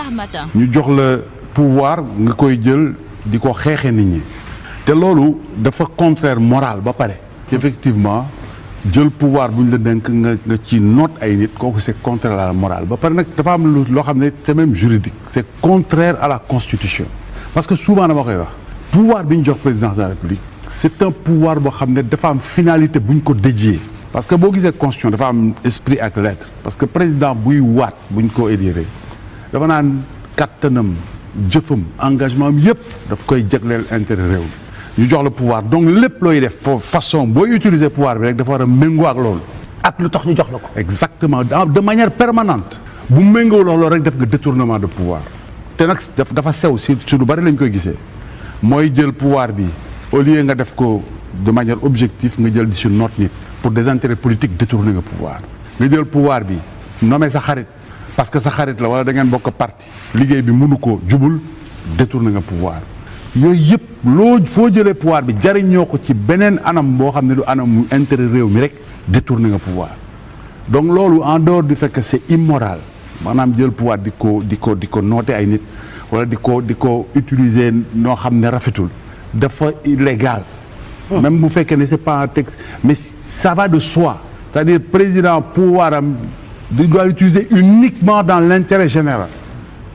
Dakar Matin. ñu jox la pouvoir nga koy jël di ko xeexee nit ñi te loolu dafa contraire moral ba pare. effectivement jël pouvoir bu ñu la dénk nga ci noot ay nit kooku c'est contraire à la morale ba pare nag dafa am loo xam ne c'est même juridique c'est contraire à la constitution parce que souvent dama koy wax pouvoir bi ñu jox présidence de la République c'est un pouvoir boo xam ne dafa am finalité bu ñu ko dédié parce que boo gisee constitution dafa am esprit ak lettre parce que président buy waat bu ñu ko élire dafa naan kattanam jëfam engagement am yëpp daf koy jagleel intérêt réew ñu jox la pouvoir donc lépp looy def foofu façon booy utiliser pouvoir bi rek dafa war a méngoo ak loolu. ak lu tax ñu jox la ko. exactement de manière permanente bu méngoo loolu rek def nga détournement de pouvoir te nag dafa sew si lu bari lañ koy gisee mooy jël pouvoir bi au lieu nga def ko de manière objective nga jël di si noot nit pour des intérêts politiques détourner nga pouvoir nga jël pouvoir bi nommer sa xarit parce que sa xarit la wala da ngeen bokk parti liggéey bi mënu ko jubul détourner nga pouvoir. yooyu yëpp foo jëlee pouvoir bi jariñoo ko ci beneen anam boo xam ne du anam intérêt réew mi rek détourner nga pouvoir donc loolu en dehors du fait que c'est immoral maanaam jël pouvoir di ko noote ay nit wala di ko utiliser noo xam ne rafetul dafa illégal même bu fekkee ne c'est pas un texte mais ça va de soi c'est-à-dire président pouvoir am di doit l'utiliser uniquement dans l'intérêt général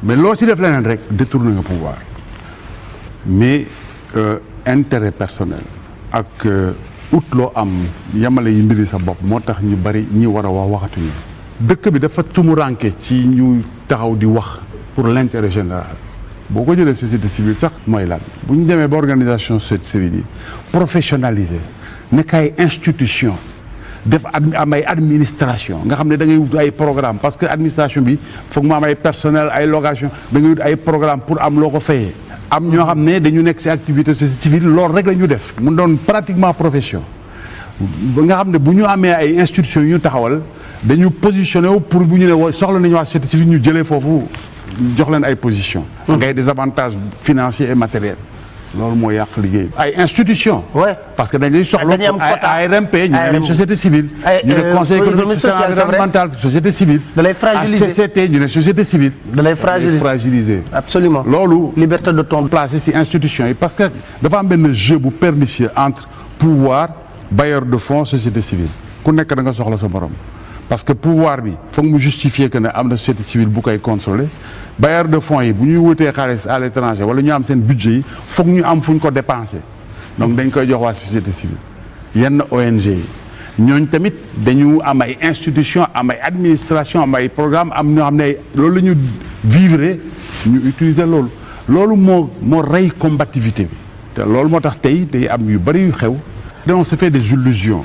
mais loo ci def leneen rek détourner nga pouvoir mais intérêt personnel ak ut loo am yamale yi mbiri sa bopp moo tax ñu bari ñi war a waxatuñu dëkk bi dafa tumuranke ci ñu taxaw di wax pour l'intérêt général boo ko jëlee société civile sax mooy lan bu ñu demee ba organisation société civile yi professionnalisé nekk ay institution def am ay administration nga xam ne da ngay wut ay programme parce que administration bi foog mu am ay personnel ay location da ngay wut ay programme pour am loo ko fayee am ñoo xam ne dañu nekk ci activité société civile loolu rek la ñu def mu doon pratiquement profession nga xam ne bu ñu amee ay institutions yu ñu taxawal dañu positionné wu pour bu ñu ne soxla nañu waa société civile ñu jëlee foofu jox leen ay position ngay des avantages financiers et matériels loolu moo yàq liggéey ay institutions. parce que dañuy soxla ay ARMP ñu ne société civile. ñu ne conseil économique social et environnemental société civile. da lay fragiliser HCCT ñu ne société civile. da lay fragiliser absolument loolu. liberté de ton placé ci institutions yi parce que dafa am benn jeu bu pernicieux entre pouvoir bailleur de fonds société civile ku nekk da nga soxla sa borom. parce que pouvoir bi foog mu justifier que ne am na société civile bu koy contrôler bailleur de fonds yi bu ñuy wutee xaalis à l'étranger wala ñu am seen budget yi foog ñu am fu ñu ko dépenser donc dañ koy jox waa société civile yenn ONG yi ñooñ tamit dañu am ay institutions am ay administration am ay programme am ñoo xam ne loolu la ñu vivre ñu utiliser loolu moo rey combativité bi te loolu moo tax tey am yu bari yu xew on se fait des illusions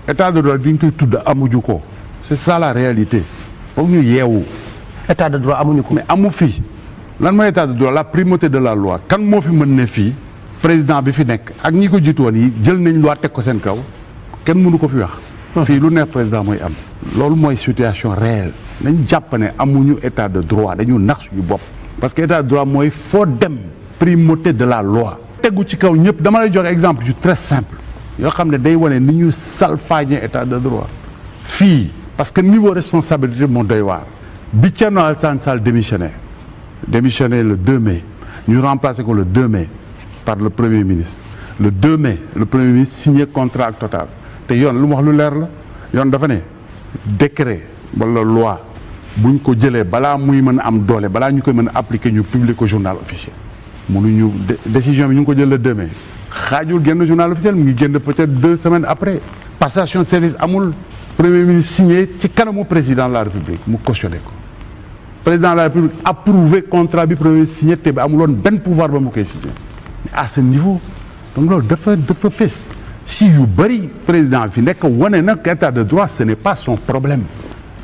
état de droit diñ koy tudd amuñu ko c'est ça la réalité foog ñu yeewu. état de droit amuñu ko. mais amu fi lan mooy état de droit la primauté de la loi kan moo fi mën ne fii président bi fi nekk ak ñi ko jiitu woon yi jël nañ loi teg ko seen kaw kenn mënu ko fi wax. fii lu neex président mooy am. loolu mooy situation réelle nañ jàpp ne amuñu état de droit dañu nax suñu bopp. parce que état de droit mooy foo dem primauté de la loi. tegu ci kaw ñëpp dama lay jox exemple yu très simple yoo xam ne day wane ni ñu salfaañe état de droit fii. parce que niveau responsabilité moo doy waar bi Thierno Alassane Sall démissionné le 2 mai ñu remplacé ko le 2 mai par le premier ministre le 2 mai le premier ministre signé contrat ak Total te yoon lu mu wax lu leer la yoon dafa ne décret wala loi buñ ko jëlee balaa muy mën a am doole balaa ñu koy mën a appliquer ñu publier ko journal officiel mënuñu décision bi ñu ngi ko jël le 2 mai xaajul génn journal officiel mu ngi génn peut-être 2 semaines après passation de service amul premier ministre signé ci kanamu président de la république mu cautionné ko président de la république approuvé contrat bi premier ministre signé te ba amuloon benn pouvoir ba mu koy signé à ce niveau donc loolu dafa fës si yu bëri président fi nekk wane nag état de droit ce n'est pas son problème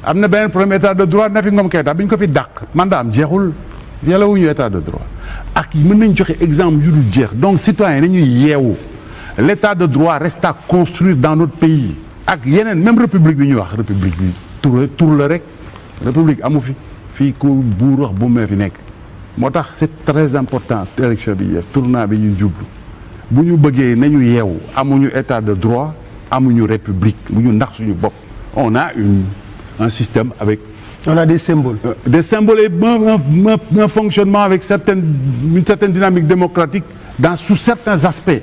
am na beneen problème état de droit Nafi Ngom Keïta bi ñu ko fi dàq mandat am jeexul yàlla wuñu état de droit ak mën nañ joxe exemple yu dul jeex donc citoyen nañuy yeewu l'état de droit reste à construire dans notre pays ak yeneen même république bi ñuy wax république bi tur la rek république amu fi fii ku buur wax bu mee fi nekk moo tax c'est très important élection bi yëf tournant bi ñu jublu bu ñu bëggee nañu yeewu amuñu état de droit amuñu république bu ñu ndax suñu bopp on a un système avec On a des symboles. Des symboles et un fonctionnement avec une certaine dynamique démocratique sous certains aspects.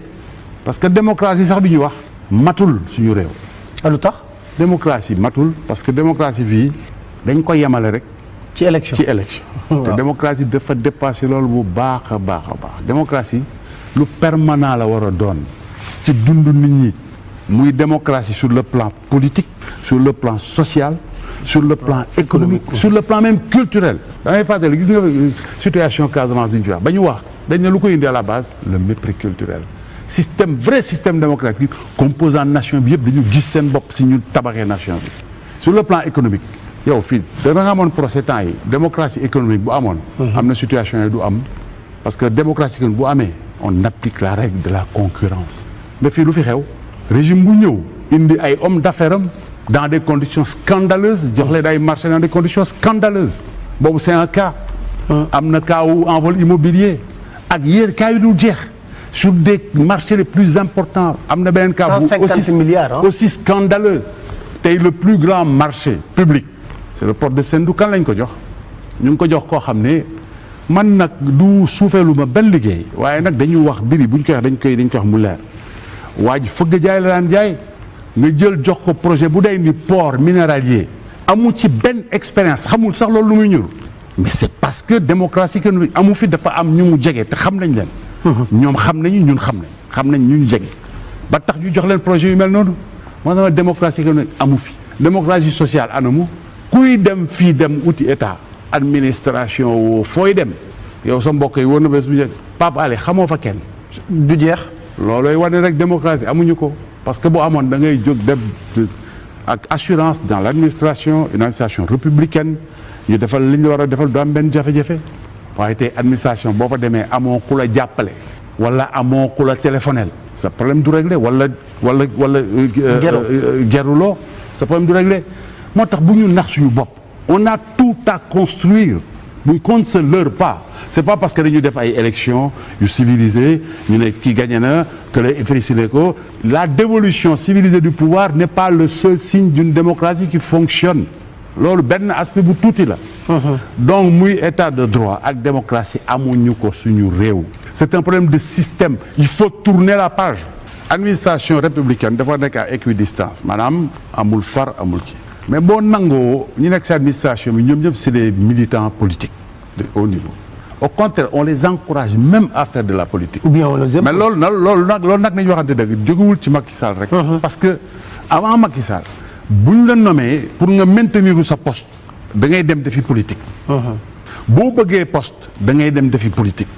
Parce que démocratie sax bi ñu wax matul suñu réew. lu tax. démocratie matul parce que démocratie fii dañ ko yemale rek. ci élection te démocratie dafa dépassé loolu bu baax a baax. démocratie lu permanent la war a doon ci dundu nit ñi muy démocratie sur le plan politique sur le plan social. sur le plan économique sur le plan même culturel. damay fàttali gis nga situation Casamance bi ñu fi wax ba ñu wax dañ ne lu ko indi à la base le mépris culturel vrai système démocratique composant nation bi yëpp dañu gis seen bopp si ñu tabaxee nation bi. sur le plan économique yow fii da nga amoon procès temps yi démocratie économique bu amoon. am na situation yi du am parce que démocratie économique bu amee on applique la règle de la concurrence mais fii lu fi xew régime bu ñëw indi ay hommes d'affaires am dans des conditions scandaleuses jox leen ay marché dans des conditions scandaleuses boobu c'est un cas. am na cas wu envol immobilier ak yéen cas yu dul jeex sur des marchés les plus importants am na beneen cas bu 150 milliards aussi scandaleux tey le plus grand marché public c'est le port de Sendou kan lañ ko jox ñu ngi ko jox koo xam ne man nag du suufeelu ma benn liggéey waaye nag dañu wax mbir yi bu ñu koy wax dañ koy wax mu leer waa ji fëgg jaay la daan jaay nga jël jox ko projet bu day ni port minéralier amu ci benn expérience xamul sax loolu lu muy ñur mais c'est parce que démocratie que amu fi dafa am ñu mu jege te xam nañ leen. ñoom xam nañu ñun xam nañ ñu jege ba tax ñu jox leen projet yu mel noonu moo tax démocratie que amu fi. démocratie sociale anamu kuy dem fii dem uti état administration woo fooy dem yow sa mbokk yi woon na bés bu njëkk Pape Alé xamoo fa kenn. du jeex. loolooy wane rek démocratie amuñu ko parce que bu amoon da ngay jóg dem ak assurance dans l'administration une administration républicaine ñu defal li ñu war a defal du am benn jafe-jafe waaye tey administration boo fa demee amoo ku la jàppale wala amoo ku la téléphonel sa problème du réglé wala geruloo sa problème du réglé moo tax bu ñu nax suñu bopp on a tout à construire bu qu'on ne se leurre pas c'est pas parce que dañu def ay élections yu civilisées ñu ne kii gagné na que la félicité ko la dévolution civilisée du pouvoir n'est pas le seul signe d'une démocratie qui fonctionne loolu benn aspect bu tuuti la. donc muy état de droit ak démocratie amuñu ko suñu réew. c'est un problème de système il faut tourner la page. administration républicaine dafa nekk à équidistance maanaam amul far amul ci. mais boo nangoo ñu nekk ci administration bi ñoom ñëpp c'est des militants politiques de haut niveau. au contraire on les encourage même à faire de la politique. ou bien on les aime. mais loolu nag nañu waxante dëgg jógewul ci Macky Sall rek. parce que avant Macky Sall buñ la nommé pour nga maintenir sa poste da ngay dem defi politique. boo bëggee poste da ngay dem defi politique.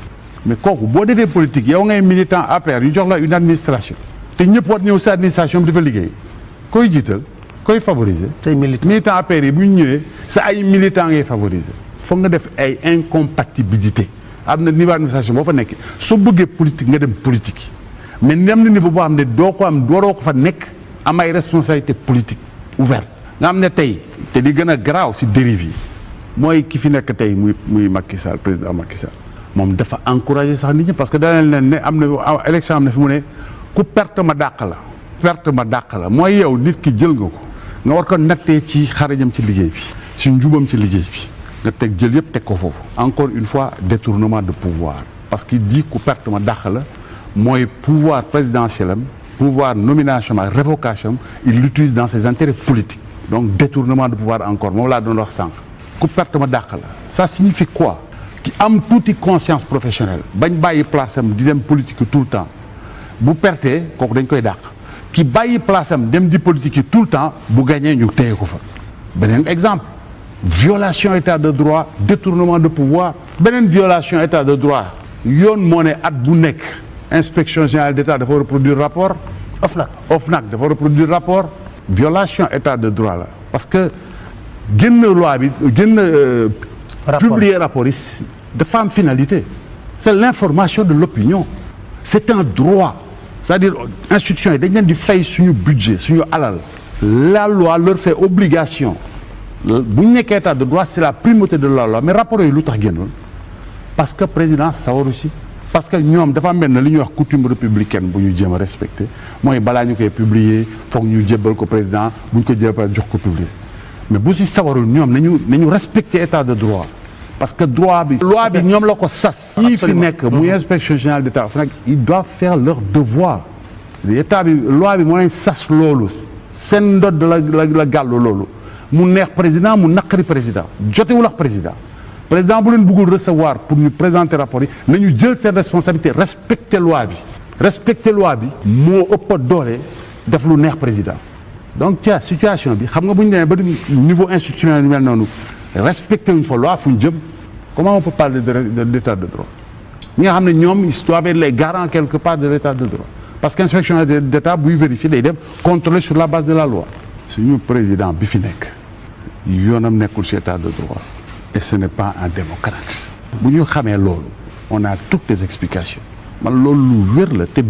mais kooku boo defee politique yow ngay militant APR ñu jox la une administration te ñëpp war ñëw sa administration bi dafa liggéey koy jiital koy favoriser. say militant APR yi bu ñu ñëwee sa ay militant ngay favoriser. foog nga def ay incompatibilité am na niveau administration boo fa nekkee soo bëggee politique nga dem politique mais ni am na niveau boo xam ne doo ko fa nekk am ay responsabilité politique ouverte nga xam ne tey te di gën a garaaw si dérive yi mooy ki fi nekk tey muy Macky Sall président Macky Sall moom dafa encouragé sax nit ñi parce que danañ leen ne am na élection am na fi mu ne ku perte ma dàq la mooy yow nit ki jël nga ko nga war ko nattee ci xarañam ci liggéey bi ci njubam ci liggéey bi nga teg jël yëpp teg ko foofu encore une fois détournement de pouvoir parce qu'il dit ku perte ma dàq la mooy pouvoir présidentiel am pouvoir nomination ak révocation il l'utilise dans ses intérêts politiques donc détournement de pouvoir encore moom laa doon wax sànq ku perte ma dàq la ça signifie quoi ki am tuuti conscience professionnelle bañ bàyyi place am di dem politique tout le temps bu pertee kooku dañ koy dàq ki bàyyi place am dem di politique tout le temps bu gagné ñu téye ko fa beneen exemple violation état de droit détournement de pouvoir beneen violation état de droit yoon moo ne at bu nekk inspection générale d'état dafa war a produire rapport OFNAC dafa war a produire rapport violation état de droit la parce que génn loi bi publier rapport yi dafa am finalité c'est l'information de l'opinion c'est un droit c'est-à-dire institutions yi dañ leen di fay suñu budget suñu alal la loi leur fait obligation bu ñu nekkee état de droit c'est la primauté de la loi mais rapport yi lu tax génnoon parce que président sawaru si parce que ñoom dafa mel na li ñuy wax coutume républicaine bu ñu jéem a respecté mooy balaa ñu koy publier foog ñu jébbal ko président bu ñu ko jébbal jox ko publier mais bu si sawarul ñoom nañu respecter état de droit parce que droit bi loi bi ñoom la ko sas ñii fi nekk muy inspection générale d'État fi nekk ils doivent faire leur devoir état bi loi bi moo leen sas loolu seen ndodd la gàllu loolu mu neex président mu naqari président jotewul ak président bu leen bëggul recevoir pour ñu présenter rapport yi nañu jël seen responsabilité respecter loi bi moo ëpp doole def lu neex président donc tu as situation bi xam nga bu ñu demee ba niveau institutionnel yu mel noonu respecté wuñ fa loi fu ñu jëm comment on peut parler de l'état de droit ñi nga xam ne ñoom ils doivent être les garants quelque part de l'état de droit parce que inspection d'état buy vérifier day dem contrôler sur la base de la loi suñu président bi fi nekk yoonam nekkul ci état de droit et ce n'est pas un démocrate bu ñu xamee loolu on a toutes les explications man loolu lu wér la te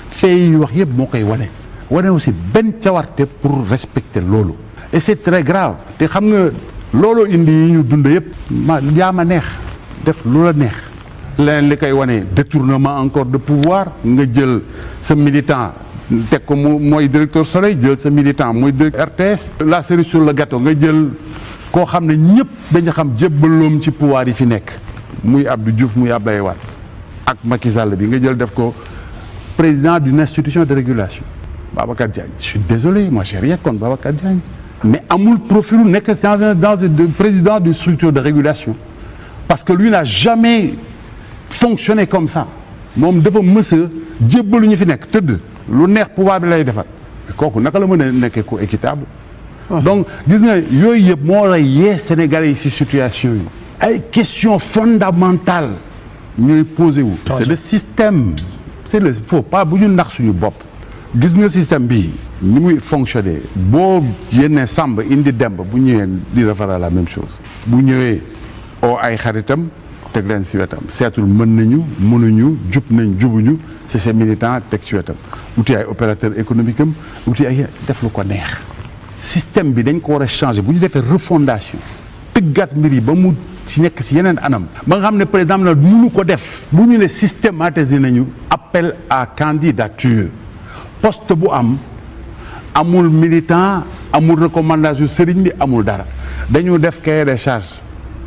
fee yi wax yëpp moo koy wane aussi benn cawarte pour respecter loolu et c'est très grave te xam nga loolu indi yi ñu dund yëpp yaa ma neex def lu la neex leneen li koy wane détournement encore de pouvoir nga jël sa militant teg ko mooy directeur Soleil jël sa militant mooy directeur RTS la cerise sur le gâteau nga jël koo xam ne ñëpp dañu xam jébbaloom ci pouvoir yi fi nekk muy Abdou Diouf muy Abdoulaye Wade ak Macky Sall bi nga jël def ko président d'une institution de régulation Babacar Diagne je suis désolé moi j'ai rien contre Babacar Diagne mais amul profil nekk dans président d'une structure de régulation parce que lui n'a jamais fonctionné comme ça moom dafa mës a jébbalu ñu fi nekk tëdd lu neex pouvoir bi lay defar kooku naka la mën a nekkee ko équitable donc gis nga yooyu yëpp moo la yee Sénégalais yi ci situation yi ay questions fondamentales ñooy posé wu c'est le système faut pas bu ñu nax suñu bopp gis nga système bi ni muy fonctionner boo yénnee Samba indi Demba bu ñëwee di defara la même chose bu ñëwee oo ay xaritam teg leen ci wetam seetul mën nañu mënuñu jub nañ jubuñu c'est ses militants teg ci wetam uti ay opérateur économique am uti ay def lu ko neex système bi dañ ko war a changer bu ñu defee refondation tëggaat mbir yi ba mu ci nekk ci yeneen anam ba nga xam ne par exemple la mënu ko def bu ñu ne systématiser nañu appel à candidature poste bu amul militant amul recommandation sëriñ bi amul dara dañu def cahier des charges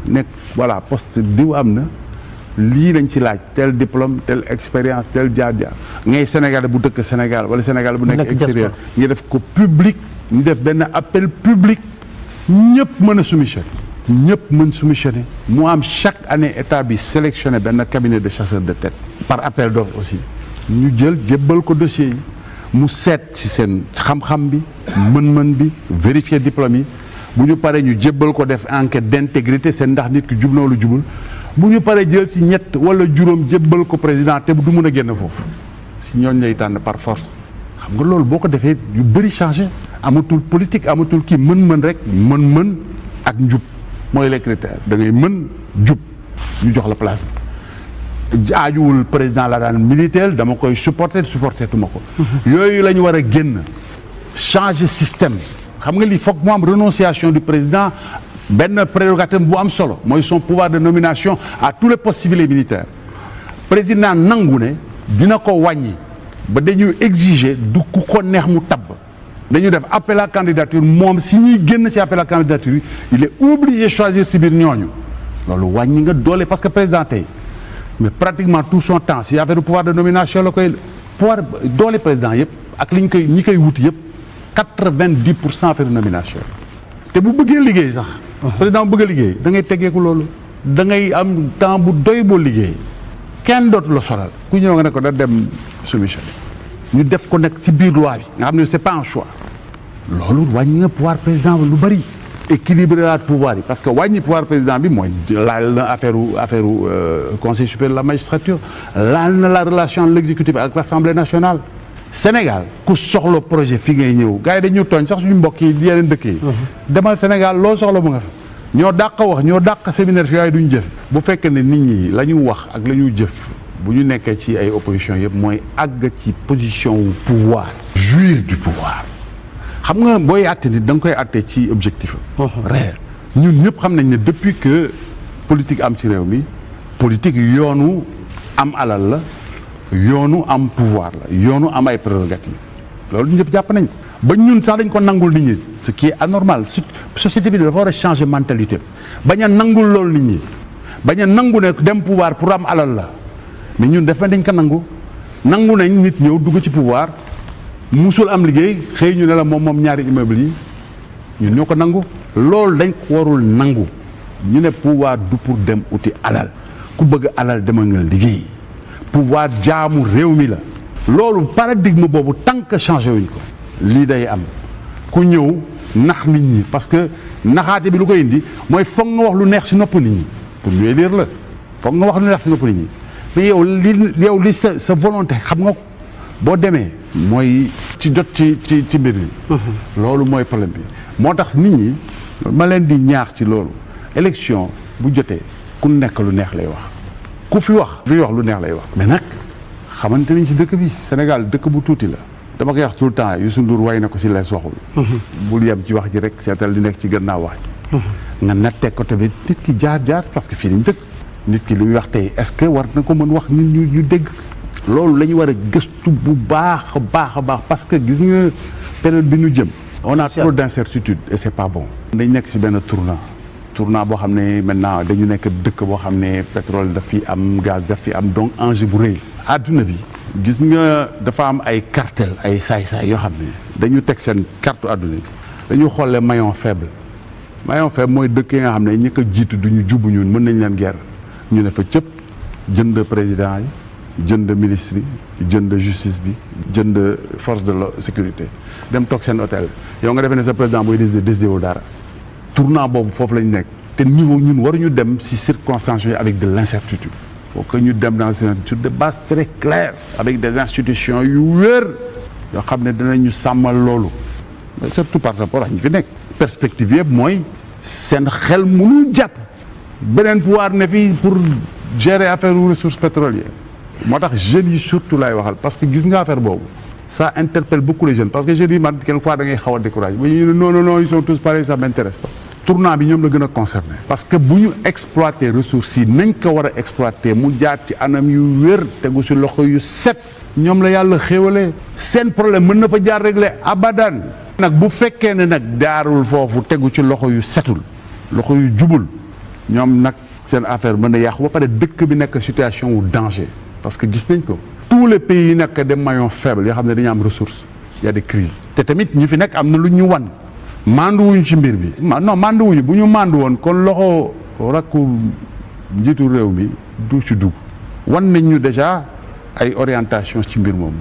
nekk voilà poste diw am na lii lañ ci laaj tel diplôme tel expérience tel jaar-jaar ngay Sénégal bu dëkk Sénégal wala Sénégal bu nekk extérieur ñu def ko public ñu def benn appel public ñëpp mën a soumissionner mu am chaque année état bi sélectionné benn cabinet de chasseurs de tête par appel d'offre aussi ñu jël jébbal ko dossier yi mu seet ci seen xam-xam bi mën-mën bi vérifier diplôme yi bu ñu paree ñu jébbal ko def enquête d'intégrité seen ndax nit ki jub na wala jubul bu ñu paree jël ci ñett wala juróom jébbal ko président te du mun a génn foofu ci ñooñ lay tànn par force xam nga loolu boo ko defee yu bëri changé amatul politique amatul kii mën-mën rek mën-mën ak njub mooy les critères da ngay mën jub ñu jox la place bi aajuwul président la daan militaire dama koy supporter tuma ko yooyu la ñu war a génn changer système xam nga lii foog mu am renonciation du président benn prérogative bu am solo mooy son pouvoir de nomination à tous les postes civils et militaires président nangu ne dina ko wàññi ba dañuy exiger du ku ko neex mu tabb dañu def appel à candidature moom si ñuy génn ci appel à candidature yi il est obligé choisir si biir ñooñu loolu wàññi nga doole parce que président tey mais pratiquement tout son temps si affaire pouvoir de nomination la koy pouvoir doole président yëpp ak li ñu koy ñi koy wuti yëpp 90% affaire nomination te bu bëggee liggéey sax président bu bëgg a liggéey da ngay teggeeku loolu da ngay am temps bu doy boo liggéey kenn dootu la solal ku ñëw nga ne ko da dem soumission ñu def ko nekk ci biir loi bi nga xam ne c'est pas un choix loolu wàññi nga pouvoir président lu bari équilibrer la pouvoir yi parce que wàññi pouvoir président bi mooy laal na affaire conseil supérieur de la magistrature laal na la relation entre l'exécutif ak l'Assemblée nationale Sénégal ku soxla projet fi ngay ñëw gars yi dañu tooñ sax suñu mbokk yi yeneen dëkk yi demal Sénégal loo soxla mu nga fa ñoo dàq wax ñoo dàq séminaire fi waaye duñ jëf bu fekkee ne nit ñi la ñu wax ak la ñu jëf bu ñu nekkee ci ay opposition yëpp mooy àgg ci position wu pouvoir jouir du pouvoir xam nga booy àtte nit da nga koy àtte ci objectif réel ñun ñëpp xam nañ ne depuis que politique am ci réew mi politique yoonu am alal la yoonu am pouvoir la yoonu am ay prérogatives loolu ñëpp jàpp nañ ko ba ñun sax dañ ko nangul nit ñi ce qui est anormal société bi dafa war a changer mentalité bañ a nangul loolu nit ñi bañ a nangu ne dem pouvoir pour am alal la mais ñun def dañ ko nangu nañ nit ñëw dugg ci pouvoir musul am liggéey xëy ñu ne la moom ñaari immeuble yi ñun ñoo ko nangu loolu dañ ko warul nangu ñu ne pouvoir du pour dem uti alal ku bëgg alal demal nga liggéey pouvoir jaamu réew mi la loolu paradigme boobu tant que changé wuñ ko lii day am ku ñëw nax nit ñi parce que naxaate bi lu koy indi mooy foog nga wax lu neex ci nopp nit ñi pour mieux lire la foog nga wax lu neex ci nopp nit ñi mais yow li sa volonté xam nga boo demee mooy ci jot ci mbir mi loolu mooy problème bi moo tax nit ñi ma leen di ñaax ci loolu élection bu jotee ku nekk lu neex lay wax ku fi wax lu neex lay wax mais nag xamante nañ ci dëkk bi Sénégal dëkk bu tuuti la dama koy wax tout le temps Youssou Ndour way na ko ci lees waxul bul yem ci wax ji rek seetal li nekk ci gannaaw wax ji nga nattee ko tamit nit ki jaar parce que fii lañ dëkk nit ki lu muy wax tey est-ce que war na ko mën wax ñu dégg loolu la ñu war a gëstu bu baax a baax parce que gis nga période bi ñu jëm on a trop d'incertitude et c'est pas bon dañ nekk ci benn tournant boo xam ne maintenant dañu nekk dëkk boo xam ne pétrole daf fi am gaz daf fi am donc enjeu bu rëy adduna bi gis nga dafa am ay cartel ay saay-saay yoo xam ne dañu teg seen carte adduna bi dañu xoolee maillon faible mooy dëkk yi nga xam ne ñi ko jiitu duñu jubu ñun mën nañ leen guerre ñu ne fa cëpp jënd président yi jënd ministre yi jënd justice bi jënd force de la sécurité dem toog seen hôtel yow nga defee ne sa président mooy décidé wul dara tournant boobu foofu lañ nekk te niveau ñun waruñu dem ci circonstances yi avec de l'incertitude faut que ñu dem sur des bases très claires avec des institutions yu wér yoo xam ne dinañu sàmmal loolu mais surtout par rapport ak ñi fi nekk perspective yëpp mooy seen xel mënul jàpp beneen pouvoir ne fii pour gérer affaire ressources pétrolières moo tax jeunes yi surtout laay waxal parce que gis nga affaire boobu ça interpelle beaucoup les jeunes parce que jeunes yi man quelquefois da ngay xaw a découragé ba ñu ne non ils sont tous pareils ça m'intéresse pas tournant bi ñoom la gën a concerné parce que bu ñu exploiter ressources yi nañ ko war a exploiter mu jaar ci anam yu wér tegu si loxo yu set ñoom la yàlla xéwalee seen problème mën na fa jaar régler abadan nag bu fekkee ne nag daarul foofu tegu ci loxo yu setul loxo yu jubul ñoom nag seen affaire mën na yàqu ba pare dëkk bi nekk situation wu danger parce que gis nañ ko tous les pays yi nekk des maillons faibles yoo xam ne dañu am ressources y a des crises te tamit ñu fi nekk am na lu ñu wan manduwuñ ci mbir bi non manduwuñu bu ñu mandu woon kon loxo rakku njiitu réew mi du ci dugg wan nañ ñu déjà ay orientation ci mbir moomu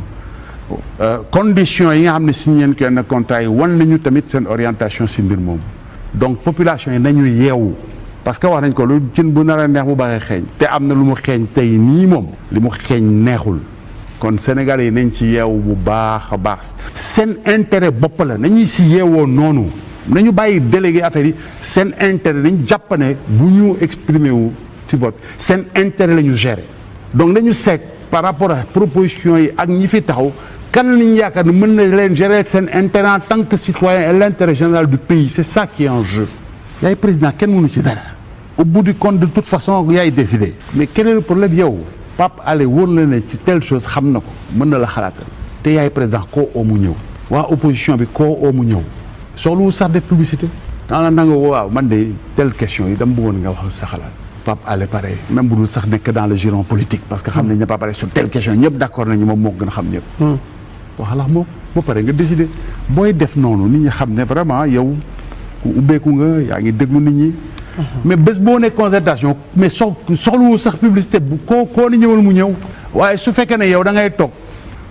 conditions yi nga xam ne signé nañ ko yenn contrat yi wan nañu tamit seen orientation ci mbir moomu donc population yi nañu yeewu parce que wax nañ ko lu cin bu nar a neex bu baaxee xeeñ te am na lu mu xeeñ tey nii moom li mu xeeñ neexul kon Sénégalais yi nañ ci yeewu bu baax a baax seen intérêt bopp la nañuy si yeewoo noonu nañu bàyyi délégué affaire yi seen intérêt dañ jàpp ne bu ñu exprimer wu ci vote seen intérêt la ñu gérer donc nañu seet par rapport à proposition yi ak ñi fi taxaw kan lañu yaakaar ne mën na leen gérer seen intérêt en tant que citoyen et l'intérêt général du pays c'est ça qui est en jeu yaay président kenn mënu ci dara au bout du compte de toute façon yaay décidé mais quel est le problème yow Pape Alé wóor la ne ci telle chose xam na ko mën na la xalaatal te yaay président koo oo mu ñëw waa opposition bi koo oo mu ñëw soxluwu sax def publicité dans la nanga waaw man de telle question yi dama bëggoon nga wax sa xalaat Pape Alé pare même bu dul sax nekk dans le giron politique parce que xam nañ ne Pape Alé sur telle question ñëpp d'accord nañu moom moo gën a xam ñëpp waxalax moom ba pare nga décider booy def noonu nit ñi xam ne vraiment yow ku ubbeeku nga yaa ngi déglu nit ñi mais bés boo ne concertation mais soxluwu sax publicité bu koo ni ñëwal mu ñëw waaye su fekkee ne yow da ngay toog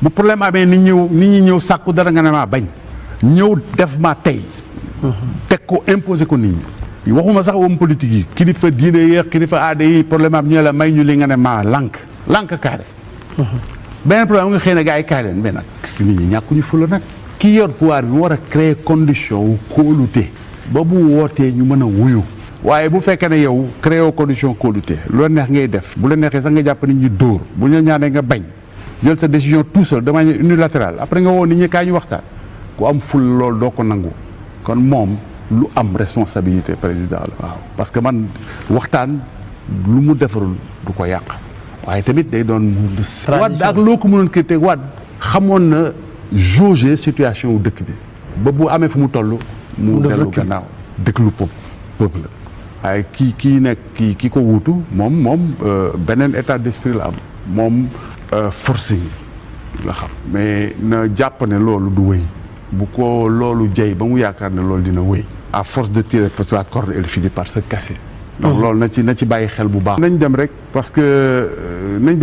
bu problème amee nit ñi ñëw sàkku dara nga ne maa bañ ñëw def ma tey teg ko imposer ko nit ñi waxuma sax homme politique yi kilifa diine yeex kilifa aada yi problème am ñu la may ñu li nga ne maa lànk kaare beneen problème nga xëy na gars yi kaay leen mais nag nit ñi ñàkkuñu fula nag ki yor pouvoir bi mu war a créer condition wu kóolute ba bu wootee ñu mën a wuyu waaye bu fekkee ne yow créé condition kóolute lu la neex ngay def bu la neexee sax nga jàpp nit ñi dóor bu ñu ñaanee nga bañ jël sa décision tout seul de manière unilatérale après nga woo nit ñi kaay ñu waxtaan ku am ful loolu doo ko nangu kon moom lu am responsabilité président la waaw parce que man waxtaan lu mu defarul du ko yàq waaye tamit day doon Wade ak loo ko mënoon critiquer Wade xamoon na jauger situation wu dëkk bi ba bu amee fu mu toll mu def dellu recul. gannaaw déglu peuple la waaye kii nekk ki ko wuutu moom beneen état d'esprit la am moom forcing la xam mais na jàpp ne loolu du wéy bu ko loolu jey ba mu yaakaar ne loolu dina wéy à force de tirer parce que la corde elle finit par se casser donc loolu na ci bàyyi xel bu baax nañ dem rek parce que nañ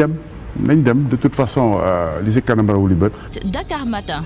dem de toute façon li si kanam rawu li bët Dakar Matin.